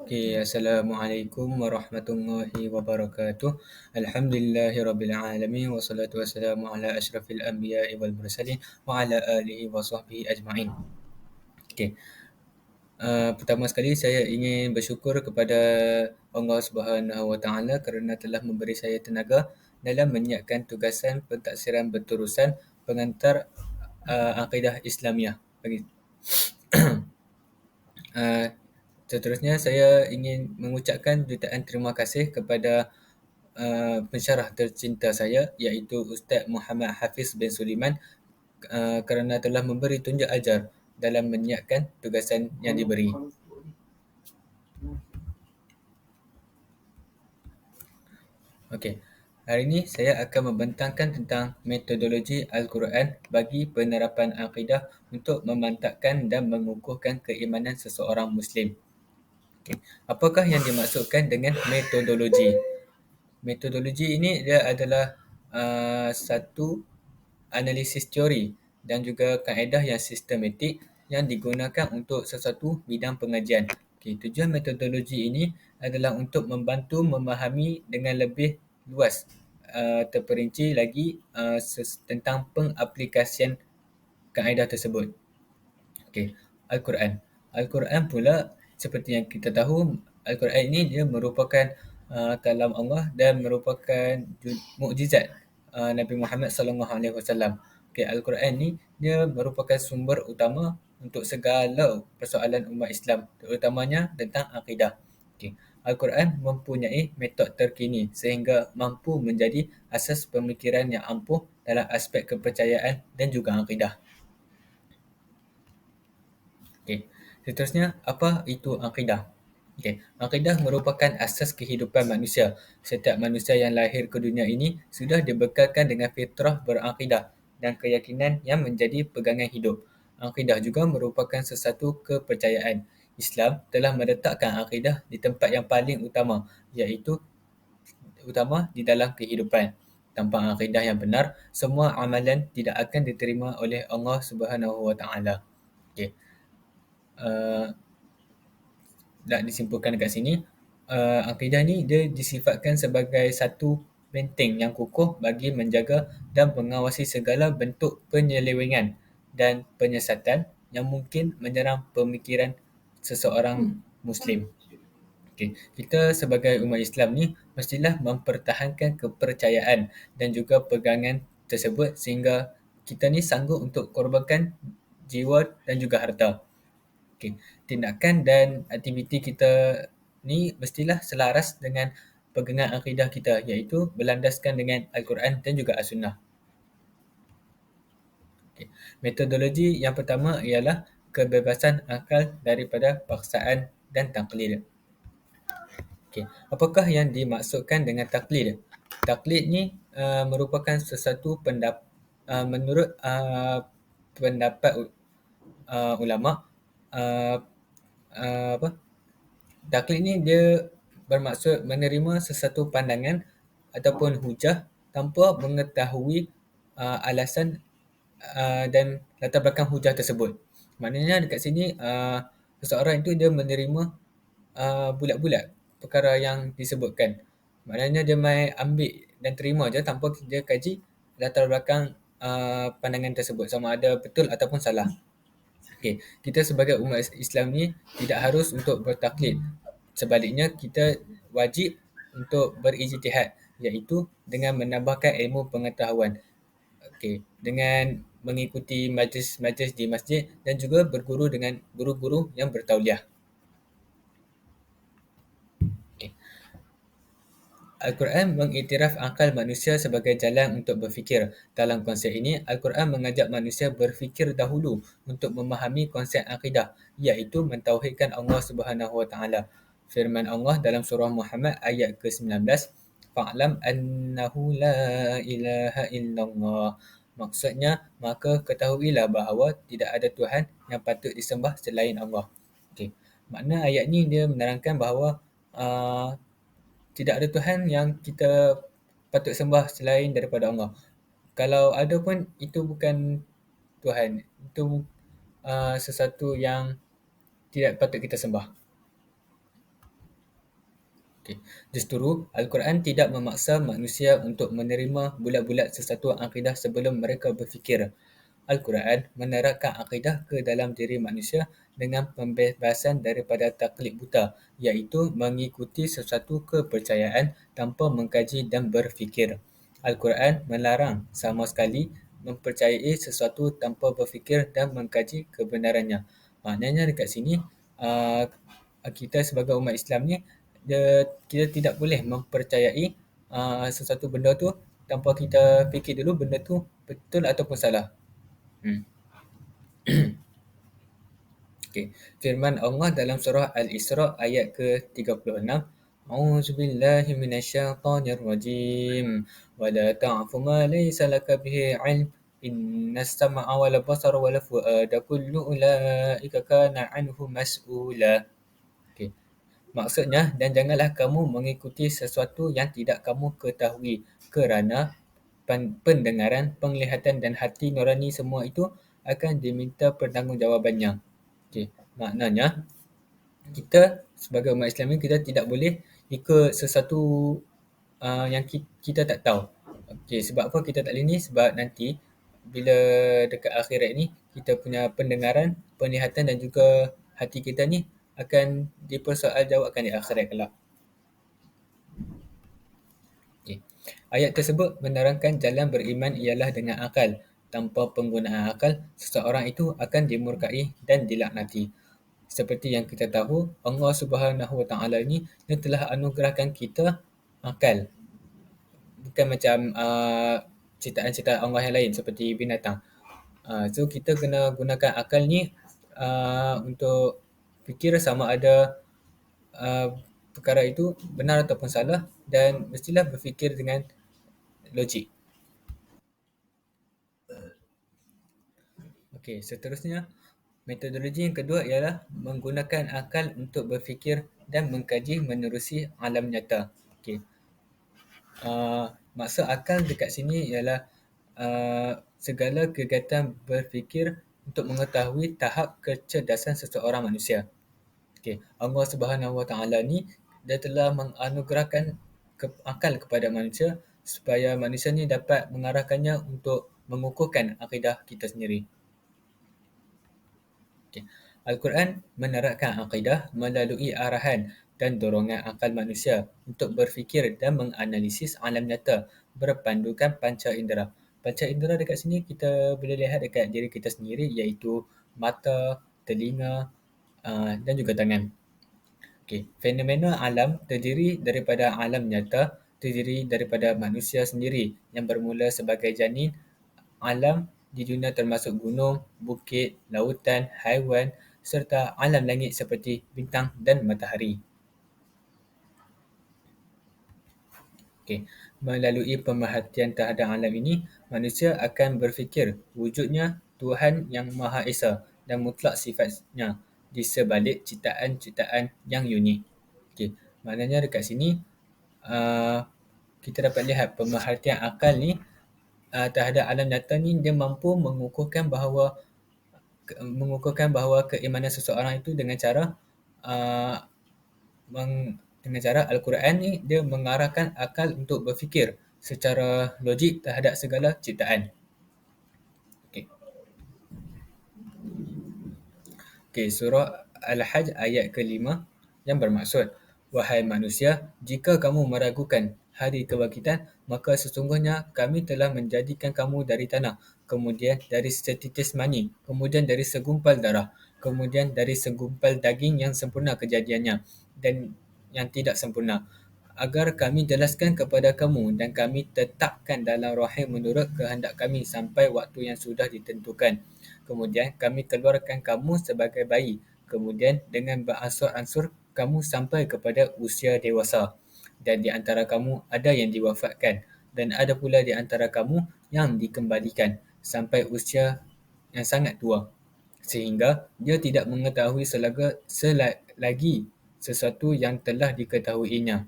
Okay, Assalamualaikum warahmatullahi wabarakatuh. Alhamdulillahirabbil alamin wassalatu wassalamu ala asyrafil anbiya'i wal mursalin wa ala alihi wa sahbihi ajma'in. Okay. Pertama sekali saya ingin bersyukur kepada Allah Subhanahu Wa Taala kerana telah memberi saya tenaga dalam menyiapkan tugasan pentadsiran berterusan pengantar akidah Islamiah. Uh, Seterusnya, saya ingin mengucapkan jutaan terima kasih kepada pensyarah tercinta saya iaitu Ustaz Muhammad Hafiz bin Sulaiman kerana telah memberi tunjuk ajar dalam menyiapkan tugasan yang diberi. Okey. Hari ini saya akan membentangkan tentang metodologi Al-Quran bagi penerapan akidah untuk memantapkan dan mengukuhkan keimanan seseorang Muslim. Okay. Apakah yang dimaksudkan dengan metodologi? Metodologi ini dia adalah satu analisis teori dan juga kaedah yang sistematik yang digunakan untuk sesuatu bidang pengajian. Okay, tujuan metodologi ini adalah untuk membantu memahami dengan lebih luas terperinci lagi tentang pengaplikasian kaedah tersebut. Okay. Al-Quran. Al-Quran pula seperti yang kita tahu, Al-Quran ini dia merupakan kalam Allah dan merupakan mukjizat Nabi Muhammad sallallahu alaihi wasallam. Okay, Al-Quran ini dia merupakan sumber utama untuk segala persoalan umat Islam, terutamanya tentang akidah. Okay. Al-Quran mempunyai metod terkini sehingga mampu menjadi asas pemikiran yang ampuh dalam aspek kepercayaan dan juga akidah. Okay. Seterusnya, apa itu akidah? Okay. Akidah merupakan asas kehidupan manusia. Setiap manusia yang lahir ke dunia ini sudah dibekalkan dengan fitrah berakidah dan keyakinan yang menjadi pegangan hidup. Akidah juga merupakan sesuatu kepercayaan. Islam telah meletakkan akidah di tempat yang paling utama, iaitu utama di dalam kehidupan. Tanpa akidah yang benar, semua amalan tidak akan diterima oleh Allah Subhanahu Wa Taala. Okay. Nak disimpulkan dekat sini, akidah ni dia disifatkan sebagai satu benteng yang kukuh bagi menjaga dan mengawasi segala bentuk penyelewengan dan penyesatan yang mungkin menyerang pemikiran seseorang Muslim. Okay. Kita sebagai umat Islam ni mestilah mempertahankan kepercayaan dan juga pegangan tersebut sehingga kita ni sanggup untuk korbankan jiwa dan juga harta. Okay. Tindakan dan aktiviti kita ni mestilah selaras dengan pegangan akidah kita iaitu berlandaskan dengan Al-Quran dan juga As-Sunnah. Okay. Metodologi yang pertama ialah kebebasan akal daripada paksaan dan taklid. Okay. Apakah yang dimaksudkan dengan taklid? Taklid ni merupakan sesuatu menurut pendapat ulama, uh, apa? Taklid ni dia bermaksud menerima sesuatu pandangan ataupun hujah tanpa mengetahui alasan dan latar belakang hujah tersebut. Maknanya dekat sini seseorang itu dia menerima bulat-bulat perkara yang disebutkan. Maknanya dia main ambil dan terima je tanpa dia kaji latar belakang pandangan tersebut sama ada betul ataupun salah. Okay. Kita sebagai umat Islam ni tidak harus untuk bertaklid. Sebaliknya, kita wajib untuk berijtihad iaitu dengan menambahkan ilmu pengetahuan. Okay. Dengan mengikuti majlis-majlis di masjid dan juga berguru dengan guru-guru yang bertauliah. Okay. Al-Quran mengiktiraf akal manusia sebagai jalan untuk berfikir. Dalam konsep ini, Al-Quran mengajak manusia berfikir dahulu untuk memahami konsep akidah, iaitu mentauhidkan Allah Subhanahu Wa Taala. Firman Allah dalam surah Muhammad ayat ke-19, "Fa'lam annahu la ilaha illallah." Maksudnya, maka ketahuilah bahawa tidak ada Tuhan yang patut disembah selain Allah. Okay. Makna ayat ni dia menerangkan bahawa tidak ada Tuhan yang kita patut sembah selain daripada Allah. Kalau ada pun itu bukan Tuhan. Itu sesuatu yang tidak patut kita sembah. Okey. Justru Al-Quran tidak memaksa manusia untuk menerima bulat-bulat sesuatu akidah sebelum mereka berfikir. Al-Quran menerapkan akidah ke dalam diri manusia dengan pembebasan daripada taklid buta, iaitu mengikuti sesuatu kepercayaan tanpa mengkaji dan berfikir. Al-Quran melarang sama sekali mempercayai sesuatu tanpa berfikir dan mengkaji kebenarannya. Maknanya dekat sini, uh, kita sebagai umat Islam ni, kita tidak boleh mempercayai sesuatu benda tu tanpa kita fikir dulu benda tu betul ataupun salah. Hmm. Okay. Firman Allah dalam surah Al-Isra ayat ke-36, A'udzubillahi minasyaitonirrajim. Wa la ta'fu ma laysa laka bihi 'ilm. Innas sam'a wal basara wal fu'ada kullu ulaika kana 'anhu mas'ula. Okay. Maksudnya, dan janganlah kamu mengikuti sesuatu yang tidak kamu ketahui, kerana pendengaran, penglihatan dan hati nurani semua itu akan diminta pertanggungjawabannya. Okay. Maknanya, kita sebagai umat Islam ni, kita tidak boleh ikut sesuatu yang kita tak tahu. Okay, sebab apa kita tak boleh ni? Sebab nanti bila dekat akhirat ni, kita punya pendengaran, penglihatan dan juga hati kita ni akan dipersoaljawabkan di akhirat kelak. Okay. Ayat tersebut menerangkan jalan beriman ialah dengan akal. Tanpa penggunaan akal, seseorang itu akan dimurkai dan dilaknati. Seperti yang kita tahu, Allah Subhanahu Wa Taala ni dia telah anugerahkan kita akal. Bukan macam ciptaan-ciptaan Allah yang lain seperti binatang. So kita kena gunakan akal ni untuk fikir sama ada perkara itu benar ataupun salah, dan mestilah berfikir dengan logik. Okey, seterusnya metodologi yang kedua ialah menggunakan akal untuk berfikir dan mengkaji menerusi alam nyata. Okey. Maksud akal dekat sini ialah segala kegiatan berfikir untuk mengetahui tahap kecerdasan seseorang manusia. Okey, Allah Subhanahu Wa Taala ni dia telah menganugerahkan akal kepada manusia supaya manusia ni dapat mengarahkannya untuk mengukuhkan akidah kita sendiri. Okay. Al-Quran menerapkan akidah melalui arahan dan dorongan akal manusia untuk berfikir dan menganalisis alam nyata berpandukan panca indera. Panca indera dekat sini kita boleh lihat dekat diri kita sendiri, iaitu mata, telinga dan juga tangan. Okay. Fenomena alam terdiri daripada alam nyata, terdiri daripada manusia sendiri yang bermula sebagai janin. Alam di dunia termasuk gunung, bukit, lautan, haiwan serta alam langit seperti bintang dan matahari. Okay. Melalui pemerhatian terhadap alam ini, manusia akan berfikir wujudnya Tuhan yang Maha Esa dan mutlak sifatnya di sebalik ciptaan-ciptaan yang unik. Okay. Maknanya dekat sini, kita dapat lihat pemerhatian akal ni terhadap alam nyata ni, dia mampu mengukuhkan bahawa keimanan seseorang itu dengan cara dengan cara Al-Quran ni dia mengarahkan akal untuk berfikir secara logik terhadap segala ciptaan. Okey. Okey, surah Al-Hajj ayat ke-5 yang bermaksud, wahai manusia, jika kamu meragukan hari kebangkitan, maka sesungguhnya kami telah menjadikan kamu dari tanah, kemudian dari setitis mani, kemudian dari segumpal darah, kemudian dari segumpal daging yang sempurna kejadiannya dan yang tidak sempurna, agar kami jelaskan kepada kamu dan kami tetapkan dalam rahim menurut kehendak kami sampai waktu yang sudah ditentukan. Kemudian kami keluarkan kamu sebagai bayi. Kemudian dengan beransur-ansur kamu sampai kepada usia dewasa. Dan di antara kamu ada yang diwafatkan. Dan ada pula di antara kamu yang dikembalikan sampai usia yang sangat tua. Sehingga dia tidak mengetahui selagi sesuatu yang telah diketahuinya.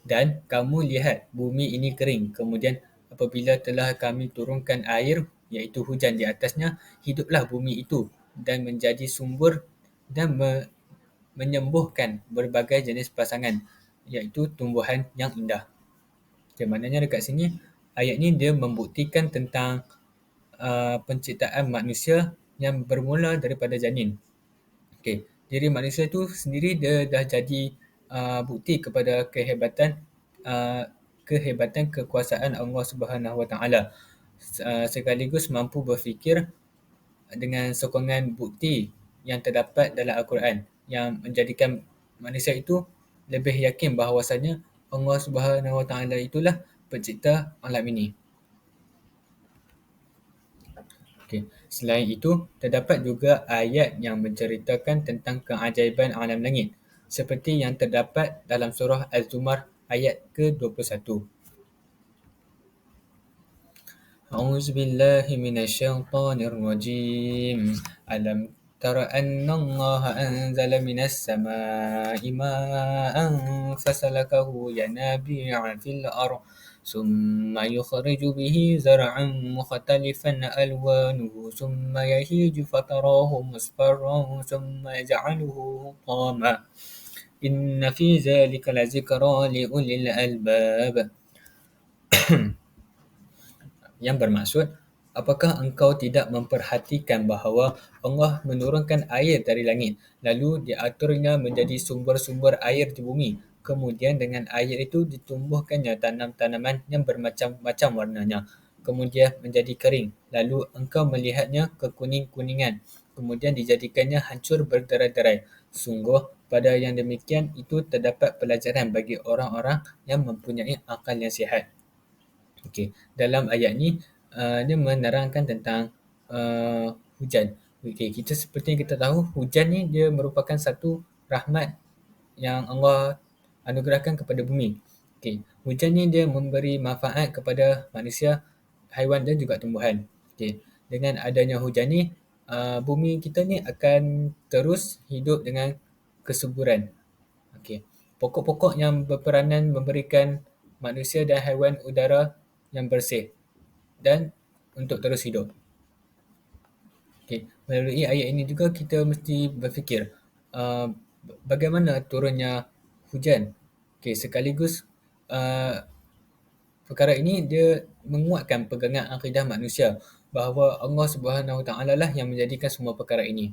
Dan kamu lihat bumi ini kering. Kemudian apabila telah kami turunkan air, iaitu hujan di atasnya, hiduplah bumi itu dan menjadi subur dan menyembuhkan berbagai jenis pasangan, iaitu tumbuhan yang indah. Okay, maknanya dekat sini, ayat ni dia membuktikan tentang penciptaan manusia yang bermula daripada janin. Okay, diri manusia tu sendiri dia dah jadi bukti kepada kehebatan kekuasaan Allah Subhanahu Wa Taala, sekaligus mampu berfikir dengan sokongan bukti yang terdapat dalam Al-Quran yang menjadikan manusia itu lebih yakin bahawasanya Allah Subhanahu Wa Taala itulah pencipta alam ini. Okay. Selain itu, terdapat juga ayat yang menceritakan tentang keajaiban alam langit, seperti yang terdapat dalam surah Az-Zumar ayat ke-21. أعوذ بالله من الشيطان الرجيم ألم تر أن الله أنزل من السماء ماء فسلكه ينابيع في الأرض ثم يخرج به زرعا مختلفا ألوانه ثم يهيج فتراه مصفرا ثم يجعله حطاما إن في ذلك لذكرى لأولي الألباب. Yang bermaksud, apakah engkau tidak memperhatikan bahawa Allah menurunkan air dari langit, lalu diaturnya menjadi sumber-sumber air di bumi. Kemudian dengan air itu ditumbuhkannya tanam-tanaman yang bermacam-macam warnanya. Kemudian menjadi kering, lalu engkau melihatnya kekuning-kuningan. Kemudian dijadikannya hancur berderai-derai. Sungguh, pada yang demikian itu terdapat pelajaran bagi orang-orang yang mempunyai akal yang sihat. Okey, dalam ayat ni dia menerangkan tentang hujan. Okey, seperti yang kita tahu, hujan ni dia merupakan satu rahmat yang Allah anugerahkan kepada bumi. Okey, hujan ni dia memberi manfaat kepada manusia, haiwan dan juga tumbuhan. Okey, dengan adanya hujan ni, bumi kita ni akan terus hidup dengan kesuburan. Okey, pokok-pokok yang berperanan memberikan manusia dan haiwan udara yang bersih dan untuk terus hidup. Okay. Melalui ayat ini juga kita mesti berfikir bagaimana turunnya hujan. Okay. Sekaligus perkara ini dia menguatkan pegangan akidah manusia bahawa Allah Subhanahu Wa Taala lah yang menjadikan semua perkara ini.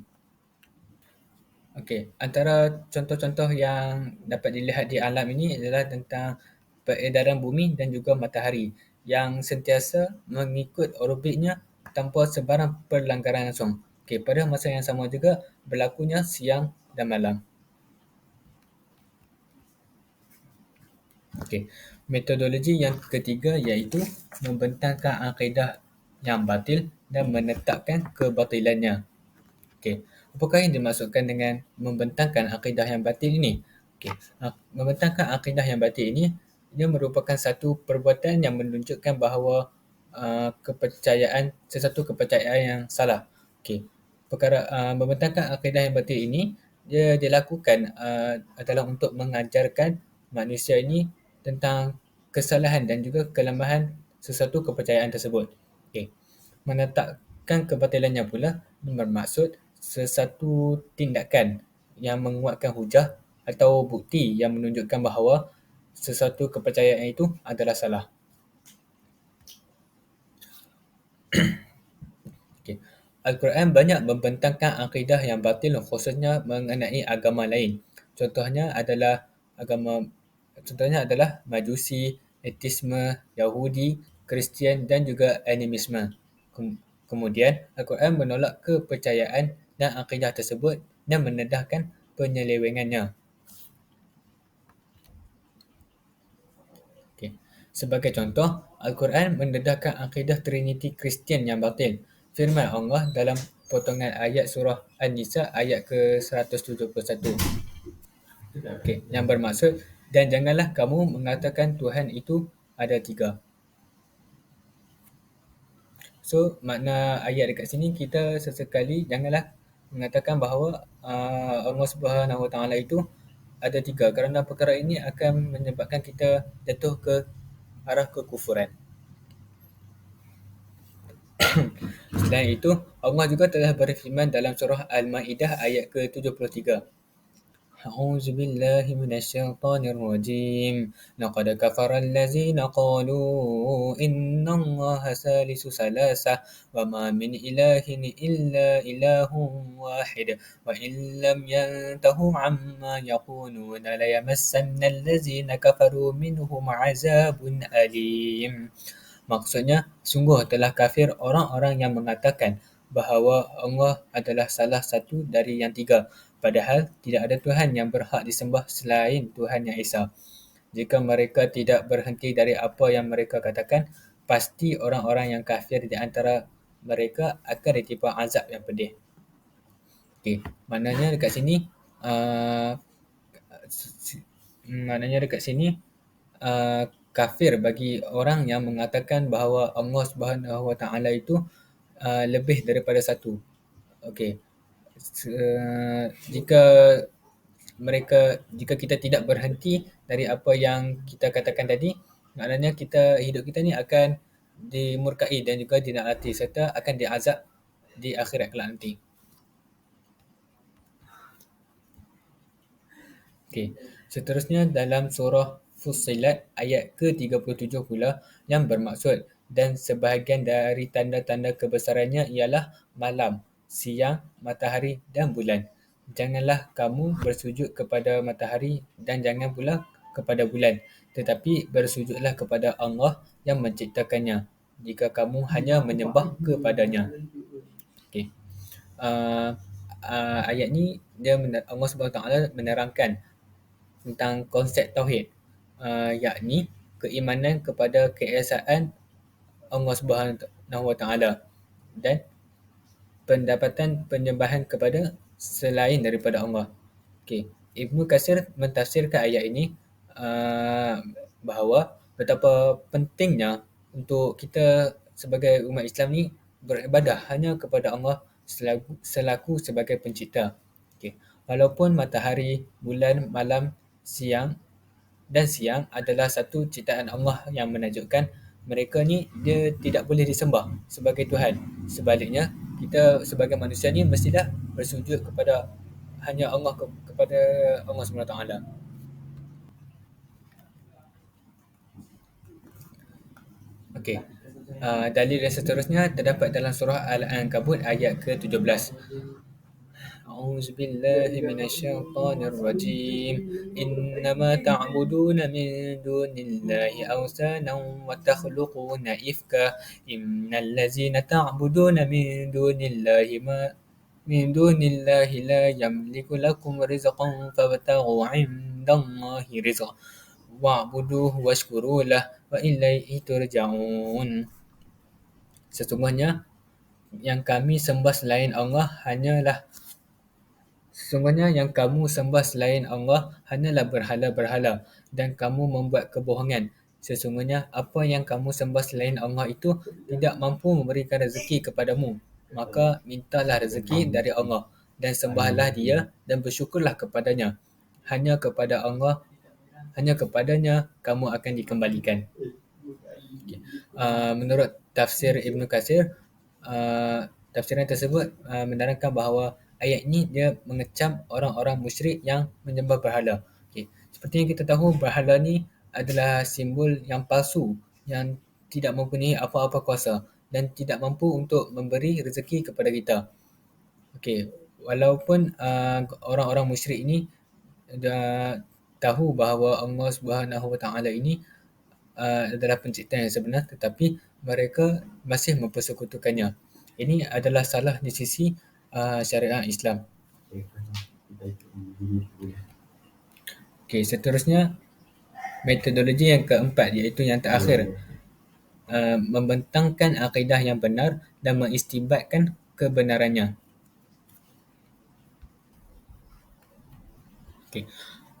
Okey, antara contoh-contoh yang dapat dilihat di alam ini adalah tentang peredaran bumi dan juga matahari yang sentiasa mengikut orbitnya tanpa sebarang pelanggaran langsung. Okey, pada masa yang sama juga berlakunya siang dan malam. Okey, metodologi yang ketiga iaitu membentangkan akidah yang batil dan menetapkan kebatilannya. Okey, apakah yang dimaksudkan dengan membentangkan akidah yang batil ini? Okey, membentangkan akidah yang batil ini ia merupakan satu perbuatan yang menunjukkan bahawa sesuatu kepercayaan yang salah. Okey, membentangkan akidah yang batil ini dia dilakukan adalah untuk mengajarkan manusia ini tentang kesalahan dan juga kelemahan sesuatu kepercayaan tersebut. Okey, menetapkan kebatilannya pula bermaksud sesuatu tindakan yang menguatkan hujah atau bukti yang menunjukkan bahawa sesuatu kepercayaan itu adalah salah. Okay. Al-Quran banyak membentangkan akidah yang batil khususnya mengenai agama lain. Contohnya adalah Majusi, Ateisme, Yahudi, Kristian dan juga Animisme. Kemudian, Al-Quran menolak kepercayaan dan akidah tersebut dan mendedahkan penyelewengannya. Okay. Sebagai contoh, Al-Quran mendedahkan akidah Trinity Kristian yang batil. Firman Allah dalam potongan ayat surah An-Nisa ayat ke-171. Okay. Yang bermaksud, dan janganlah kamu mengatakan Tuhan itu ada tiga. So, makna ayat dekat sini kita sesekali janganlah mengatakan bahawa Allah Subhanahu Wa Taala itu ada tiga, kerana perkara ini akan menyebabkan kita jatuh ke arah kekufuran. Selain itu, Allah juga telah berfirman dalam surah Al-Ma'idah ayat ke-73. أعوذ بالله من الشيطان الرجيم لقد كفر الذين قالوا إن الله ثالث ثلاثة وما من إله إلا إله واحد وإن لم ينتهوا عما يقولون ليمسن الذين كفروا منهم عذاب أليم. Maksudnya, sungguh telah kafir orang-orang yang mengatakan bahawa Allah adalah salah satu dari yang tiga, padahal tidak ada Tuhan yang berhak disembah selain Tuhan yang Esa. Jika mereka tidak berhenti dari apa yang mereka katakan, pasti orang-orang yang kafir di antara mereka akan ditimpa azab yang pedih. Okey, maknanya dekat sini uh, maknanya dekat sini kafir bagi orang yang mengatakan bahawa Allah Subhanahu Wa Taala itu lebih daripada satu. Okey. Jika jika kita tidak berhenti dari apa yang kita katakan tadi, maknanya hidup kita ni akan dimurkai dan juga dinakati serta akan diazab di akhirat kelak nanti. Okey. Seterusnya dalam surah Fussilat ayat ke-37 pula yang bermaksud dan sebahagian dari tanda-tanda kebesarannya ialah malam, siang, matahari dan bulan. Janganlah kamu bersujud kepada matahari dan jangan pula kepada bulan, tetapi bersujudlah kepada Allah yang menciptakannya jika kamu hanya menyembah kepadanya. Okey. Uh, ayat ni Allah Subhanahu Taala menerangkan tentang konsep tauhid, yakni keimanan kepada keesaan Allah Subhanahu Wa Taala dan pendapatan penyembahan kepada selain daripada Allah. Okey, Ibnu Katsir mentafsirkan ayat ini bahawa betapa pentingnya untuk kita sebagai umat Islam ni beribadah hanya kepada Allah selaku sebagai pencipta. Okey, walaupun matahari, bulan, malam, siang dan siang adalah satu ciptaan Allah yang menakjubkan, mereka ni dia tidak boleh disembah sebagai Tuhan. Sebaliknya, kita sebagai manusia ni mestilah bersujud kepada hanya Allah kepada Allah SWT. Okey. Dalil yang seterusnya terdapat dalam surah Al-Ankabut ayat ke-17. أعوذ بالله من الشيطان الرجيم إنما تعبدون من دون الله أوثانا وتخلقون إفكا إن الذين تعبدون من دون الله لا يملك لكم رزقا فابتغوا عند الله رزقا واعبدوه واشكروا له وإليه ترجعون. Sesungguhnya yang kami sembah selain Allah hanyalah Sesungguhnya yang kamu sembah selain Allah hanyalah berhala-berhala dan kamu membuat kebohongan. Sesungguhnya apa yang kamu sembah selain Allah itu tidak mampu memberikan rezeki kepadamu. Maka mintalah rezeki dari Allah dan sembahlah Dia dan bersyukurlah kepadanya. Hanya kepada Allah, hanya kepadanya kamu akan dikembalikan. Okay. Menurut tafsir Ibnu Katsir, tafsiran tersebut menerangkan bahawa ayat ini dia mengecam orang-orang musyrik yang menyembah berhala. Okay. Seperti yang kita tahu, berhala ni adalah simbol yang palsu yang tidak mempunyai apa-apa kuasa dan tidak mampu untuk memberi rezeki kepada kita. Okey, walaupun orang-orang musyrik ini dah tahu bahawa Allah Subhanahu Wa Taala ini adalah pencipta yang sebenar, tetapi mereka masih mempersekutukannya. Ini adalah salah di sisi syariat Islam. Okey, seterusnya metodologi yang keempat iaitu yang terakhir, membentangkan akidah yang benar dan mengistinbatkan kebenarannya. Okay.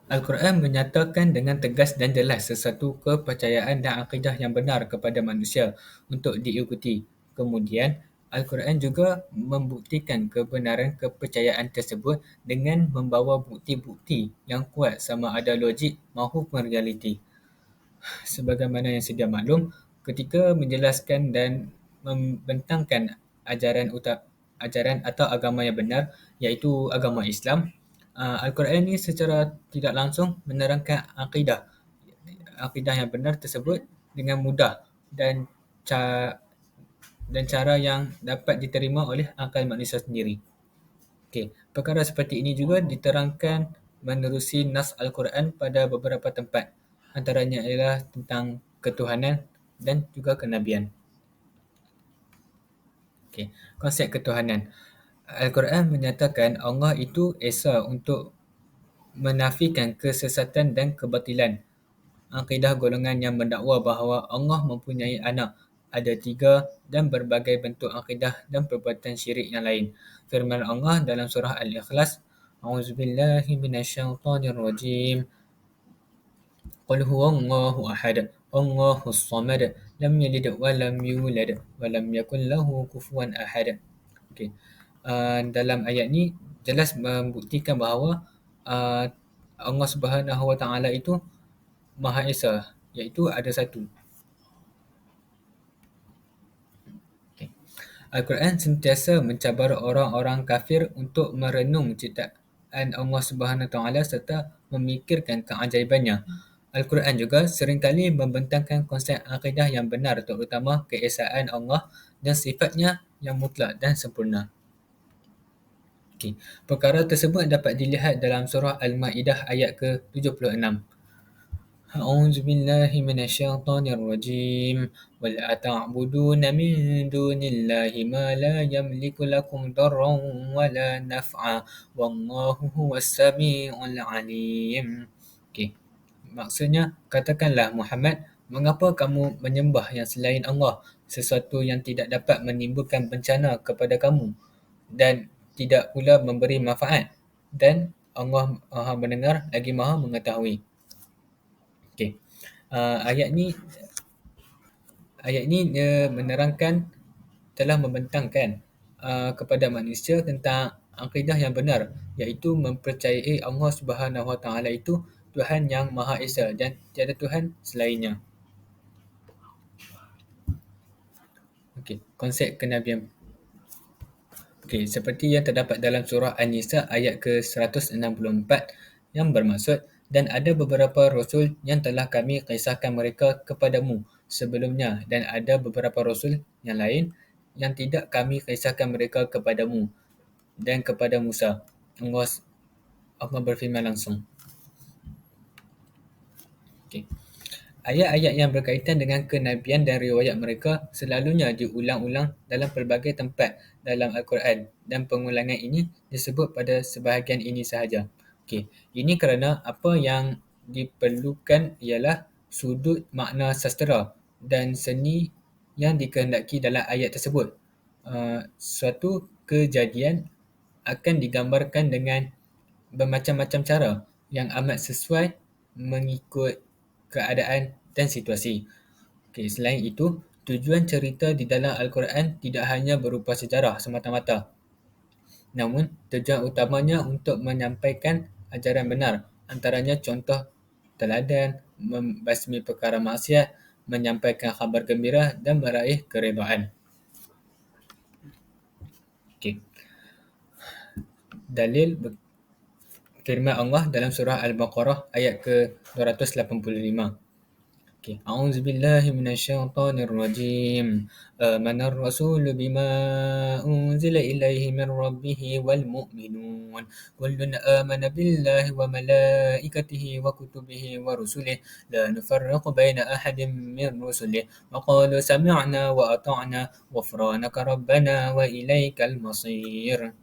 Al-Quran menyatakan dengan tegas dan jelas sesuatu kepercayaan dan akidah yang benar kepada manusia untuk diikuti. Kemudian, Al-Quran juga membuktikan kebenaran kepercayaan tersebut dengan membawa bukti-bukti yang kuat sama ada logik maupun realiti. Sebagaimana yang sedia maklum, ketika menjelaskan dan membentangkan ajaran atau agama yang benar, iaitu agama Islam, Al-Quran ni secara tidak langsung menerangkan akidah yang benar tersebut dengan mudah dan ca- dan cara yang dapat diterima oleh akal manusia sendiri. Okey, perkara seperti ini juga diterangkan menerusi nas Al-Quran pada beberapa tempat. Antaranya ialah tentang ketuhanan dan juga kenabian. Okey, konsep ketuhanan. Al-Quran menyatakan Allah itu esa untuk menafikan kesesatan dan kebatilan. Akidah golongan yang mendakwa bahawa Allah mempunyai anak, ada tiga dan berbagai bentuk akidah dan perbuatan syirik yang lain. Firman Allah dalam surah Al-Ikhlas, A'udzubillahi minasyaitonirrajim. Qul huwallahu ahad, Allahus samad, lam yalid wa lam yulad wa lam yakul lahu kufuwan ahad. Okey. Dalam ayat ni jelas membuktikan bahawa uh, Allah Subhanahu Wa Taala itu Maha Esa, iaitu ada satu. Okay. Al-Quran sentiasa mencabar orang-orang kafir untuk merenung ciptaan Allah Subhanahu Wa Taala serta memikirkan keajaibannya. Al-Quran juga seringkali membentangkan konsep akidah yang benar terutama keesaan Allah dan sifatnya yang mutlak dan sempurna. Okay. Perkara tersebut dapat dilihat dalam surah Al-Ma'idah ayat ke-76. أعوذ بالله من الشيطان الرجيم ولا تعبدون من دون الله ما لا يملك لكم ضرا ولا نفعا والله هو السميع العليم. Okay. Maksudnya, katakanlah Muhammad, mengapa kamu menyembah yang selain Allah, sesuatu yang tidak dapat menimbulkan bencana kepada kamu dan tidak pula memberi manfaat, dan Allah Maha mendengar lagi Maha mengetahui. Okay. Ayat ni dia menerangkan, telah membentangkan kepada manusia tentang akidah yang benar, iaitu mempercayai Allah Subhanahu Wa Taala itu Tuhan yang Maha Esa dan tiada Tuhan selainnya. Okey, konsep kenabian. Okey, seperti yang terdapat dalam surah An-Nisa ayat ke-164 yang bermaksud, dan ada beberapa rasul yang telah kami kisahkan mereka kepadamu sebelumnya dan ada beberapa rasul yang lain yang tidak kami kisahkan mereka kepadamu dan kepada Musa. Allah berfirman langsung. Okay. Ayat-ayat yang berkaitan dengan kenabian dan riwayat mereka selalunya diulang-ulang dalam pelbagai tempat dalam Al-Quran dan pengulangan ini disebut pada sebahagian ini sahaja. Okey, ini kerana apa yang diperlukan ialah sudut makna sastera dan seni yang dikehendaki dalam ayat tersebut. Suatu kejadian akan digambarkan dengan bermacam-macam cara yang amat sesuai mengikut keadaan dan situasi. Okay, selain itu, tujuan cerita di dalam Al-Quran tidak hanya berupa sejarah semata-mata, namun tujuan utamanya untuk menyampaikan ajaran benar, antaranya contoh teladan, membasmi perkara maksiat, menyampaikan khabar gembira dan meraih keredaan. Okay. Dalil firman Allah dalam surah Al-Baqarah ayat ke-285. Okay. A'udzu billahi minasyaitonir rajim. Amanar rasul bima unzila ilaihi min rabbih wal mu'minun. Kullun amana billahi wa malaikatihi wa kutubihi wa rusulihi la nufarriqu baina ahadin min rusulihi wa qalu sami'na wa ata'na ghufranaka rabbana wa ilaikal masir.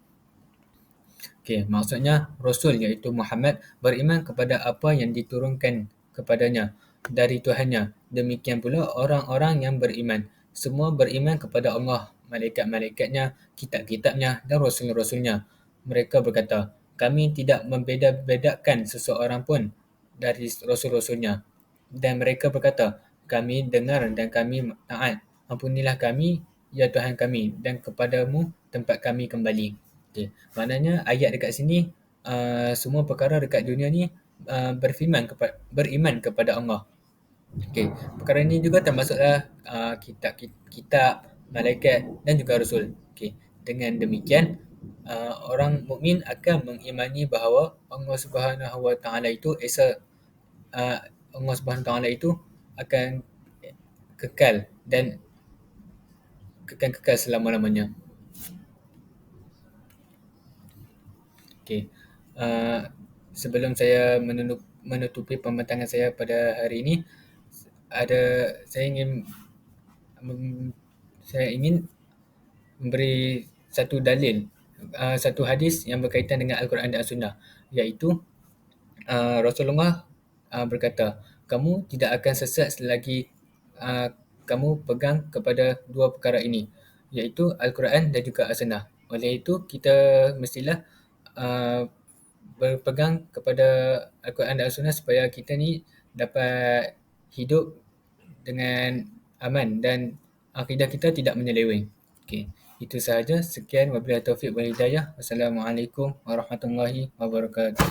Okay, maksudnya Rasul iaitu Muhammad beriman kepada apa yang diturunkan kepadanya dari Tuhannya. Demikian pula orang-orang yang beriman. Semua beriman kepada Allah, malaikat-malaikatnya, kitab-kitabnya dan rasul-rasulnya. Mereka berkata, kami tidak membeda-bedakan seseorang pun dari rasul-rasulnya. Dan mereka berkata, kami dengar dan kami taat. Ampunilah kami, ya Tuhan kami, dan kepadamu tempat kami kembali. Okay. Maknanya ayat dekat sini, semua perkara dekat dunia ni beriman kepada Allah. Okay. Perkara ini juga termasuklah kitab, malaikat dan juga rasul. Okay. Dengan demikian, Orang mukmin akan mengimani bahawa Allah Subhanahu Wa Taala itu uh, Allah Subhanahu Wa Taala itu akan kekal dan kekal selama-lamanya. Okey. Uh, Sebelum saya menutupi pembentangan saya pada hari ini, ada saya ingin mem- saya ingin memberi satu dalil, satu hadis yang berkaitan dengan Al-Quran dan As-Sunnah, iaitu Rasulullah berkata, kamu tidak akan sesat selagi kamu pegang kepada dua perkara ini, iaitu Al-Quran dan juga As-Sunnah. Oleh itu, kita mestilah uh, berpegang kepada Al-Quran dan As-Sunnah supaya kita ni dapat hidup dengan aman dan akidah kita tidak menyeleweng. Okey, itu sahaja. Sekian, wabillahi taufiq wal hidayah. Wassalamualaikum warahmatullahi wabarakatuh.